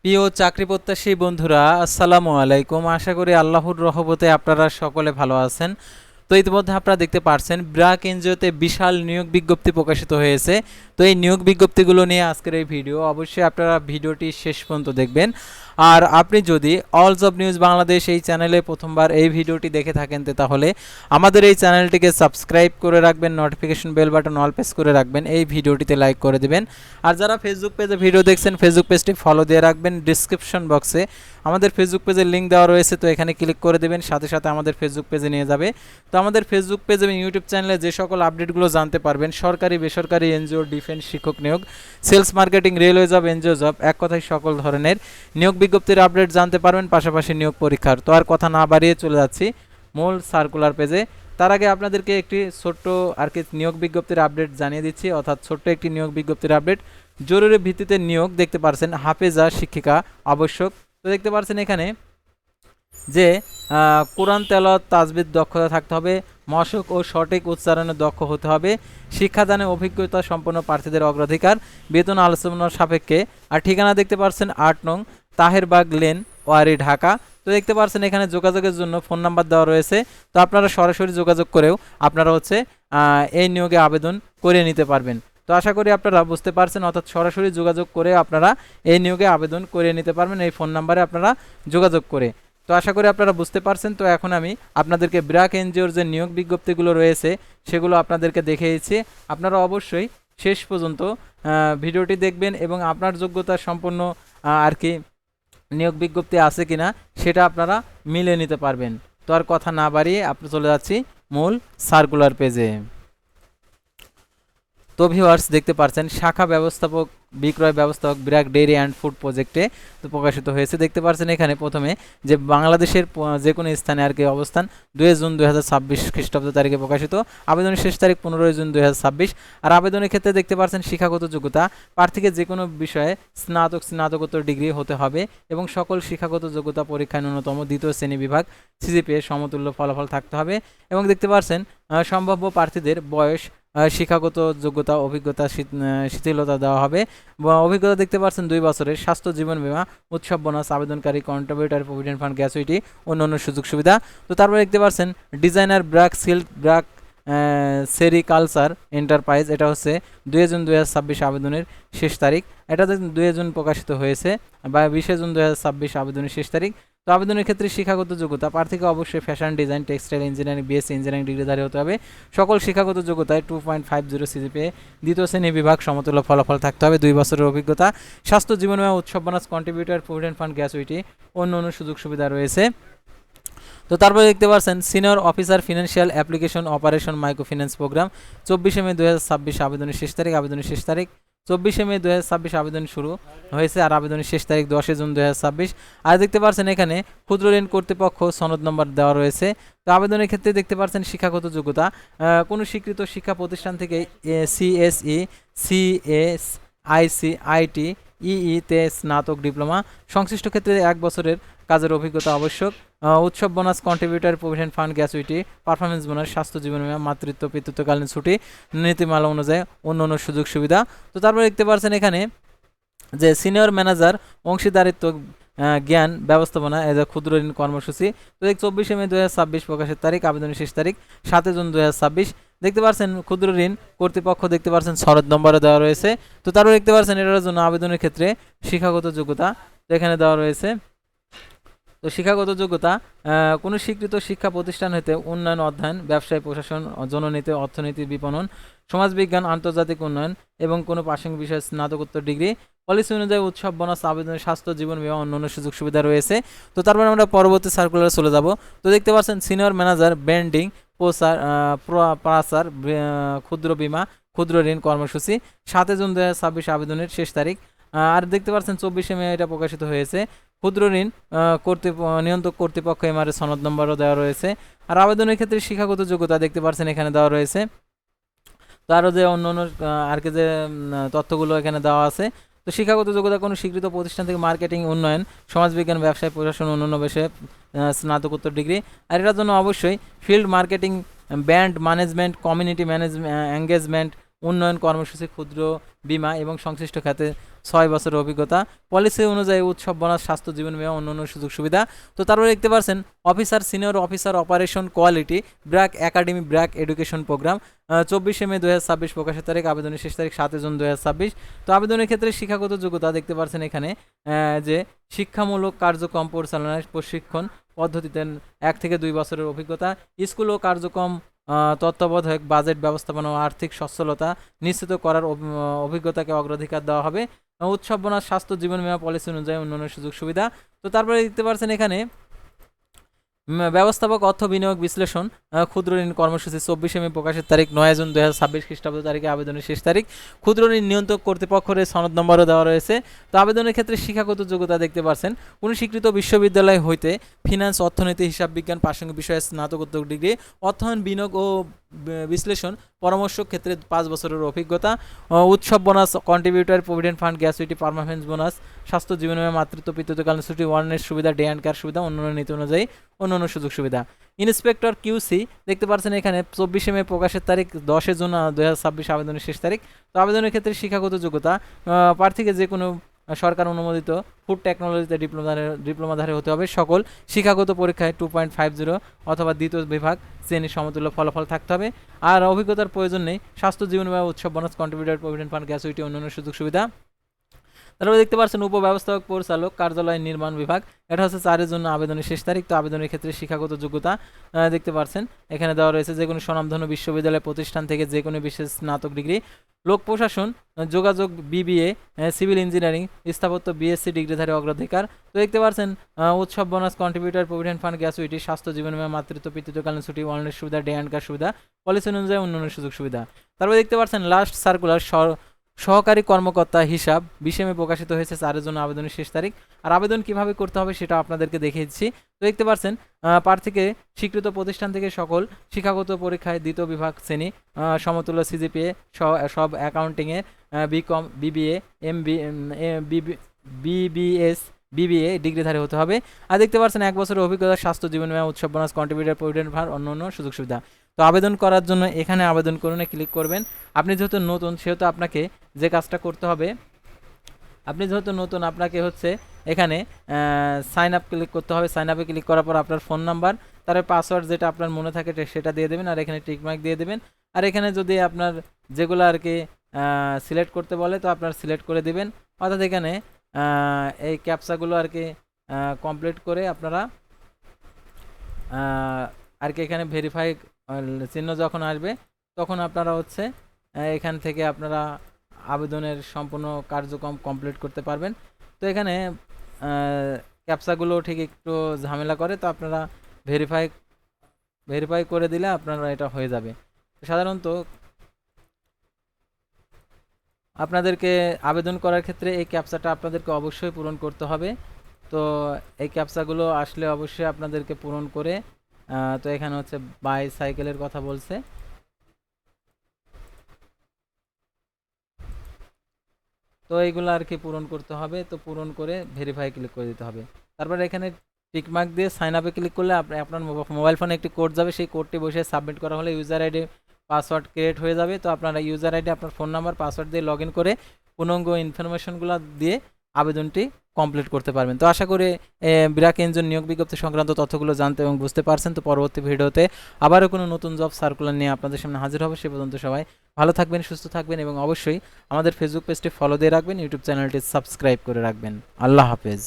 প্রিয় চাকরি প্রত্যাশী বন্ধুরা, আসসালামু আলাইকুম। আশা করি আল্লাহর রহমতে আপনারা সকলে ভালো আছেন। তো ইতিমধ্যে আপনারা দেখতে পাচ্ছেন ব্র্যাক এনজিওতে বিশাল নিয়োগ বিজ্ঞপ্তি প্রকাশিত হয়েছে। তো এই নিয়োগ বিজ্ঞপ্তিগুলো নিয়ে আজকের এই ভিডিও, অবশ্যই আপনারা ভিডিওটি শেষ পর্যন্ত দেখবেন। আর আপনি যদি অল জব নিউজ বাংলাদেশ এই চ্যানেলে প্রথমবার এই ভিডিওটি দেখে থাকেন, তাহলে আমাদের এই চ্যানেলটিকে সাবস্ক্রাইব করে রাখবেন, notification bell button all press করে রাখবেন, এই ভিডিওটিতে লাইক করে দেবেন। আর যারা ফেসবুক পেজে ভিডিও দেখছেন, ফেসবুক পেজটি ফলো দিয়ে রাখবেন। ডিসক্রিপশন বক্সে আমাদের ফেসবুক পেজের লিঙ্ক দেওয়া রয়েছে, তো এখানে ক্লিক করে দেবেন, সাথে সাথে আমাদের ফেসবুক পেজে নিয়ে যাবে। তো আমাদের ফেসবুক পেজ এবং ইউটিউব চ্যানেলে যে সকল আপডেটগুলো জানতে পারবেন, সরকারি বেসরকারি এনজিও, ডিফেন্স, শিক্ষক নিয়োগ, sales marketing, railway job, NGO job, এক কথায় সকল ধরনের নিয়োগ বিজ্ঞপ্তির আপডেট জানতে পারবেন, পাশাপাশি নিয়োগ পরীক্ষার। তো আর কথা না বাড়িয়ে চলে যাচ্ছি মূল সার্কুলার পেজে। তার আগে আপনাদেরকে একটি ছোট্ট আর কি নিয়োগ বিজ্ঞপ্তির আপডেট জানিয়ে দিচ্ছি, অর্থাৎ ছোট্ট একটি নিয়োগ বিজ্ঞপ্তির আপডেট। জরুরি ভিত্তিতে নিয়োগ দেখতে পারছেন, হাফেজা শিক্ষিকা আবশ্যক। তো দেখতে পারছেন এখানে যে কোরআন তেলাওয়াত তাজবিদ দক্ষতা থাকতে হবে, মশক ও সঠিক উচ্চারণে দক্ষ হতে হবে, শিক্ষাদানে অভিজ্ঞতা সম্পন্ন প্রার্থীদের অগ্রাধিকার, বেতন আলোচনার সাপেক্ষে। আর ঠিকানা দেখতে পাচ্ছেন 8 নং তাহেরবাগ লেন, ওয়ারি, ঢাকা। তো দেখতে পাচ্ছেন এখানে যোগাযোগের জন্য ফোন নাম্বার দেওয়া রয়েছে। তো আপনারা সরাসরি যোগাযোগ করেও আপনারা এই নিয়োগে আবেদন করে নিতে পারবেন। তো আশা করি আপনারা বুঝতে পারছেন, অর্থাৎ সরাসরি যোগাযোগ করে আপনারা এই নিয়োগে আবেদন করে নিতে পারবেন এই ফোন নাম্বারে আপনারা যোগাযোগ করে। তো আশা করি আপনারা বুঝতে পারছেন। তো এখন আমি আপনাদেরকে ব্র্যাক এনজিওর যে নিয়োগ বিজ্ঞপ্তিগুলো রয়েছে সেগুলো আপনাদেরকে দেখিয়েছি। আপনারা অবশ্যই শেষ পর্যন্ত ভিডিওটি দেখবেন এবং আপনার যোগ্যতা সম্পন্ন আর কি নিয়োগ বিজ্ঞপ্তি আছে কিনা সেটা আপনারা মিলে নিতে পারবেন। তো আর কথা না বাড়িয়ে আপনি চলে যাচ্ছি মূল সার্কুলার পেজে। তো ভিউয়ার্স দেখতে পাচ্ছেন শাখা ব্যবস্থাপক, বিক্রয় ব্যবস্থাপক, ব্র্যাক ডেইরি অ্যান্ড ফুড প্রজেক্টে তো প্রকাশিত হয়েছে। দেখতে পাচ্ছেন এখানে প্রথমে যে বাংলাদেশের যে কোনো স্থানে আর কি অবস্থান, 2 জুন 2026 খ্রিস্টাব্দ তারিখে প্রকাশিত। আবেদনের শেষ তারিখ 15 জুন 2026। আর আবেদনের ক্ষেত্রে দেখতে পাচ্ছেন শিক্ষাগত যোগ্যতা, প্রার্থীকে যে কোনো বিষয়ে স্নাতকোত্তর ডিগ্রি হতে হবে এবং সকল শিক্ষাগত যোগ্যতা পরীক্ষায় ন্যূনতম দ্বিতীয় শ্রেণী বিভাগ সিজিপিএ সমতুল্য ফলাফল থাকতে হবে। এবং দেখতে পাচ্ছেন সম্ভাব্য প্রার্থীদের বয়স, শিক্ষাগত যোগ্যতা, অভিজ্ঞতা, শিথিলতা দেওয়া হবে। অভিজ্ঞতা দেখতে পাচ্ছেন 2 বছরের। স্বাস্থ্য, জীবন বীমা, উৎসব বোনাস, আবেদনকারী কন্ট্রিবিউটর, প্রভিডেন্ট ফান্ড, গ্র্যাচুইটি, অন্যান্য সুযোগ সুবিধা। তো তারপরে দেখতে পাচ্ছেন designer, BRAC silk, BRAC sericulture enterprise, এটা হচ্ছে 2 জুন 2026 আবেদনের শেষ তারিখ। এটা 2 জুন প্রকাশিত হয়েছে বা 20 জুন 2026 আবেদনের শেষ তারিখ। তো আবেদনের ক্ষেত্রে শিক্ষাগত যোগ্যতা, প্রার্থীকে অবশ্যই fashion design, textile engineering, BSc engineering ডিগ্রিধারী হতে হবে। সকল শিক্ষাগত যোগ্যতায় 2.50 সিজিপিএ, দ্বিতীয় শ্রেণী বিভাগ সমতুল্য ফলাফল থাকতে হবে, 2 বছরের অভিজ্ঞতা। স্বাস্থ্য, জীবন বীমা, উৎসব bonus, contributor, provident fund, gratuity, অন্য সুযোগ সুবিধা রয়েছে। তো তারপরে দেখতে পাচ্ছেন senior officer financial application operation micro finance programme, 24 May 2026 আবেদনের শেষ তারিখ। 24 মে 2026 আবেদন শুরু হয়েছে আর আবেদনের শেষ তারিখ 10 জুন 2026। আর দেখতে পাচ্ছেন এখানে ক্ষুদ্র ঋণ কর্তৃপক্ষ সনদ নম্বর দেওয়া রয়েছে। তো আবেদনের ক্ষেত্রে দেখতে পাচ্ছেন শিক্ষাগত যোগ্যতা, কোনো স্বীকৃত শিক্ষা প্রতিষ্ঠান থেকে সিএসই, সিএস, আইটি, ইইতে স্নাতক, ডিপ্লোমা, সংশ্লিষ্ট ক্ষেত্রে 1 বছরের কাজের অভিজ্ঞতা আবশ্যক। উৎসব bonus, contributor, provident fund, gratuity, performance bonus, স্বাস্থ্য, জীবন বীমা, মাতৃত্ব পিতৃত্বকালীন ছুটি, নীতিমালা অনুযায়ী অন্য সুযোগ সুবিধা। তো তারপরে দেখতে পাচ্ছেন এখানে যে সিনিয়র ম্যানেজার অংশীদারিত্ব, জ্ঞান ব্যবস্থাপনা এজ এ ক্ষুদ্র ঋণ কর্মসূচি। তো 24 মে 2026 প্রকাশের তারিখ, আবেদনের শেষ তারিখ 7 জুন 2026। দেখতে পাচ্ছেন ক্ষুদ্র ঋণ কর্তৃপক্ষ দেখতে পাচ্ছেন সনদ নম্বরে দেওয়া রয়েছে। তো তারপরে দেখতে পাচ্ছেন এটার জন্য আবেদনের ক্ষেত্রে শিক্ষাগত যোগ্যতা এখানে দেওয়া রয়েছে। তো শিক্ষাগত যোগ্যতা, কোনো স্বীকৃত শিক্ষা প্রতিষ্ঠান হতে উন্নয়ন, অধ্যয়ন, ব্যবসায়, প্রশাসন, জননীতি, অর্থনীতি, বিপণন, সমাজবিজ্ঞান, আন্তর্জাতিক উন্নয়ন এবং কোনো প্রাসঙ্গিক বিষয়ে স্নাতকোত্তর ডিগ্রি। পলিসি অনুযায়ী উৎসব বোনাস, আবেদনের স্বাস্থ্য, জীবন বীমা, অন্যান্য সুযোগ সুবিধা রয়েছে। তো তারপরে আমরা পরবর্তী সার্কুলারে চলে যাব। তো দেখতে পাচ্ছেন সিনিয়র ম্যানেজার ব্র্যান্ডিং, প্রাচার, ক্ষুদ্র বীমা, ক্ষুদ্র ঋণ কর্মসূচি, 7 জুন 2026 আবেদনের শেষ তারিখ। আর দেখতে পাচ্ছেন 24 মে এটা প্রকাশিত হয়েছে। ক্ষুদ্র ঋণ নিয়ন্ত্রক কর্তৃপক্ষ এমআরএ সনদ নম্বরও দেওয়া রয়েছে। আর আবেদনের ক্ষেত্রে শিক্ষাগত যোগ্যতা দেখতে পাচ্ছেন এখানে দেওয়া রয়েছে। তো আরও যে অন্য আর কি যে তথ্যগুলো এখানে দেওয়া আছে। তো শিক্ষাগত যোগ্যতা, কোনো স্বীকৃত প্রতিষ্ঠান থেকে মার্কেটিং, উন্নয়ন, সমাজবিজ্ঞান, ব্যবসায়, প্রশাসন, অন্যান্য বিষয়ে স্নাতকোত্তর ডিগ্রি। আর এটার জন্য অবশ্যই field marketing, brand management, community engagement, উন্নয়ন কর্মসূচি, ক্ষুদ্র বীমা এবং সংশ্লিষ্ট খাতে 6 বছরের অভিজ্ঞতা। পলিসি অনুযায়ী উৎসব বোনাস, স্বাস্থ্য, জীবন বীমা, অন্যান্য সুযোগ সুবিধা। তো তারপরে দেখতে পাচ্ছেন officer, senior officer, operation quality, BRAC academy, BRAC education programme. 24 May 2026 প্রকাশের তারিখ, আবেদনের শেষ তারিখ 7 জুন 2026। তো আবেদনের ক্ষেত্রে শিক্ষাগত যোগ্যতা দেখতে পাচ্ছেন এখানে যে শিক্ষামূলক কার্যক্রম পরিচালনায় প্রশিক্ষণ পদ্ধতিতে 1 থেকে 2 বছরের অভিজ্ঞতা, স্কুল ও কার্যক্রম তত্ত্বাবধায়ক, বাজেট ব্যবস্থাপনা ও আর্থিক সচ্ছলতা নিশ্চিত করার অভিজ্ঞতাকে অগ্রাধিকার দেওয়া হবে। উৎসব বোনাস, স্বাস্থ্য, জীবন বীমা পলিসি অনুযায়ী অন্যান্য সুযোগ সুবিধা। তো তারপরে দেখতে পাচ্ছেন এখানে ব্যবস্থাপক, অর্থ বিনিয়োগ বিশ্লেষণ, ক্ষুদ্র ঋণ কর্মসূচি 24 মে প্রকাশের তারিখ, 9 জুন 2026 খ্রিস্টাব্দ তারিখে আবেদনের শেষ তারিখ। ক্ষুদ্র ঋণ নিয়ন্ত্রক কর্তৃপক্ষের সনদ নম্বরও দেওয়া রয়েছে। তো আবেদনের ক্ষেত্রে শিক্ষাগত যোগ্যতা দেখতে পাচ্ছেন কোনো স্বীকৃত বিশ্ববিদ্যালয় হইতে ফিনান্স, অর্থনীতি, হিসাব বিজ্ঞান, প্রাসঙ্গিক বিষয়ে স্নাতকোত্তর ডিগ্রি, অর্থায়ন, বিনিয়োগ ও বিশ্লেষণ পরামর্শ ক্ষেত্রে 5 বছরের অভিজ্ঞতা। উৎসব bonus, contributor, provident fund, গ্যাসুইটি, permanent bonus, স্বাস্থ্য, জীবন বীমা, মাতৃত্ব, পিতৃত্বকালীন ছুটি, ওয়ার্নেস সুবিধা, ডে অ্যান্ড কেয়ার সুবিধা, অন্যান্য নীতি অনুযায়ী অন্যান্য সুযোগ সুবিধা। ইন্সপেক্টর কিউসি দেখতে পাচ্ছেন এখানে 24 মে প্রকাশের তারিখ, 10 জুন 2026 আবেদনের শেষ তারিখ। তো আবেদনের ক্ষেত্রে শিক্ষাগত যোগ্যতা প্রার্থীকে যে কোনো সরকার অনুমোদিত ফুড টেকনোলজিতে ডিপ্লোমাধারী হতে হবে। সকল শিক্ষাগত পরীক্ষায় 2.50 অথবা দ্বিতীয় বিভাগ শ্রেণীর সমতুল্য ফলাফল থাকতে হবে। আর অভিজ্ঞতার প্রয়োজন নেই। স্বাস্থ্য, জীবন বীমা, উৎসব বোনাস, কন্ট্রিবিউটর, প্রভিডেন্ট ফান্ড, গ্যাসুইটি, অন্যান্য সুযোগ সুবিধা। তারপরে দেখতে পাচ্ছেন উপব্যবস্থাপক পরিচালক, কার্যালয়, নির্মাণ বিভাগ। এটা হচ্ছে 4 জন্য আবেদনের শেষ তারিখ। তো আবেদনের ক্ষেত্রে শিক্ষাগত যোগ্যতা দেখতে পাচ্ছেন এখানে দেওয়া রয়েছে যে কোনো স্বনামধন্য বিশ্ববিদ্যালয় প্রতিষ্ঠান থেকে যে কোনো বিশেষ স্নাতক ডিগ্রি, লোক প্রশাসন, যোগাযোগ বিবিএ, সিভিল ইঞ্জিনিয়ারিং, স্থাপত্য বিএসসি ডিগ্রিধারী অগ্রাধিকার। তো দেখতে পাচ্ছেন উৎসব বোনাস, কন্ট্রিবিউটর, প্রভিডেন্ট ফান্ড, গ্যাসুইটি, স্বাস্থ্য, জীবন বীমা, মাতৃত্ব, পিতৃত্বকালীন ছুটি, ওয়ার্নেস সুবিধা, ডে অ্যান্ড কেয়ার সুবিধা, পলিসি অনুযায়ী অন্যান্য সুযোগ সুবিধা। তারপরে দেখতে পাচ্ছেন লাস্ট সার্কুলার, সহকারী কর্মকর্তা হিসাব 20 মে প্রকাশিত হয়েছে, 4 জন্য আবেদনের শেষ তারিখ। আর আবেদন কিভাবে করতে হবে সেটা আপনাদেরকে দেখিয়ে দিচ্ছি। তো দেখতে পাচ্ছেন প্রার্থীকে স্বীকৃত প্রতিষ্ঠান থেকে সকল শিক্ষাগত পরীক্ষায় দ্বিতীয় বিভাগ শ্রেণী, সমতুল্য সিজিপিএ, সব অ্যাকাউন্টিংয়ের, বিকম, বিবিএ, বিবিএস, বিবিএ ডিগ্রিধারী হতে হবে। আর দেখতে পাচ্ছেন 1 বছরের অভিজ্ঞতা, স্বাস্থ্য, জীবন বীমা, উৎসব বোনাস, কন্ট্রিবিউটর, প্রভিডেন্ট ফান্ড, অন্যান্য সুযোগ সুবিধা। তো আবেদন করার জন্য এখানে আবেদন করুনে ক্লিক করবেন। আপনি যেহেতু নতুন সেহেতু আপনাকে যে কাজটা করতে হবে, আপনাকে হচ্ছে এখানে সাইন আপ ক্লিক করতে হবে। সাইন আপে ক্লিক করার পর আপনার ফোন নাম্বার, তারপরে পাসওয়ার্ড যেটা আপনার মনে থাকে সেটা দিয়ে দেবেন, আর এখানে টিকমার্ক দিয়ে দেবেন। আর এখানে যদি আপনার যেগুলো আর কি সিলেক্ট করতে বলে তো আপনার সিলেক্ট করে দিবেন। অর্থাৎ এখানে এই ক্যাপচাগুলো আর কি কমপ্লিট করে আপনারা আর কি এখানে ভেরিফাই চিহ্ন যখন আসবে তখন আপনারা হচ্ছে এখান থেকে আপনারা আবেদনের সম্পূর্ণ কার্যক্রম কমপ্লিট করতে পারবেন। তো এখানে ক্যাপচাগুলো ঠিক একটু ঝামেলা করে, তো আপনারা ভেরিফাই করে দিলে আপনারা এটা হয়ে যাবে। সাধারণত আপনাদেরকে আবেদন করার ক্ষেত্রে এই ক্যাপচাটা আপনাদেরকে অবশ্যই পূরণ করতে হবে। তো এই ক্যাপচাগুলো আসলে অবশ্যই আপনাদেরকে পূরণ করে তো এখানে হচ্ছে বাইসাইকেলের কথা বলছে, তো এইগুলো আর কি পূরণ করতে হবে। তো পূরণ করে ভেরিফাই ক্লিক করে দিতে হবে। তারপর এখানে টিকমার্ক দিয়ে সাইন আপে ক্লিক করলে আপনার মোবাইল ফোনে একটি কোড যাবে, সেই কোডটি বসে সাবমিট করা হলে ইউজার আইডি, পাসওয়ার্ড ক্রিয়েট হয়ে যাবে। তো আপনারা ইউজার আইডি, আপনার ফোন নাম্বার, পাসওয়ার্ড দিয়ে লগ ইন করে পূর্ণাঙ্গ ইনফরমেশনগুলো দিয়ে আবেদনটি কমপ্লিট করতে পারবেন। তো আশা করি ব্র্যাক ইঞ্জিন নিয়োগ বিজ্ঞপ্তি সংক্রান্ত তথ্যগুলো জানতে এবং বুঝতে পারছেন। তো পরবর্তী ভিডিওতে আবারও কোনো নতুন জব সার্কুলার নিয়ে আপনাদের সামনে হাজির হবে। সে পর্যন্ত সবাই ভালো থাকবেন, সুস্থ থাকবেন এবং অবশ্যই আমাদের ফেসবুক পেজটি ফলো দিয়ে রাখবেন, ইউটিউব চ্যানেলটি সাবস্ক্রাইব করে রাখবেন। আল্লাহ হাফেজ।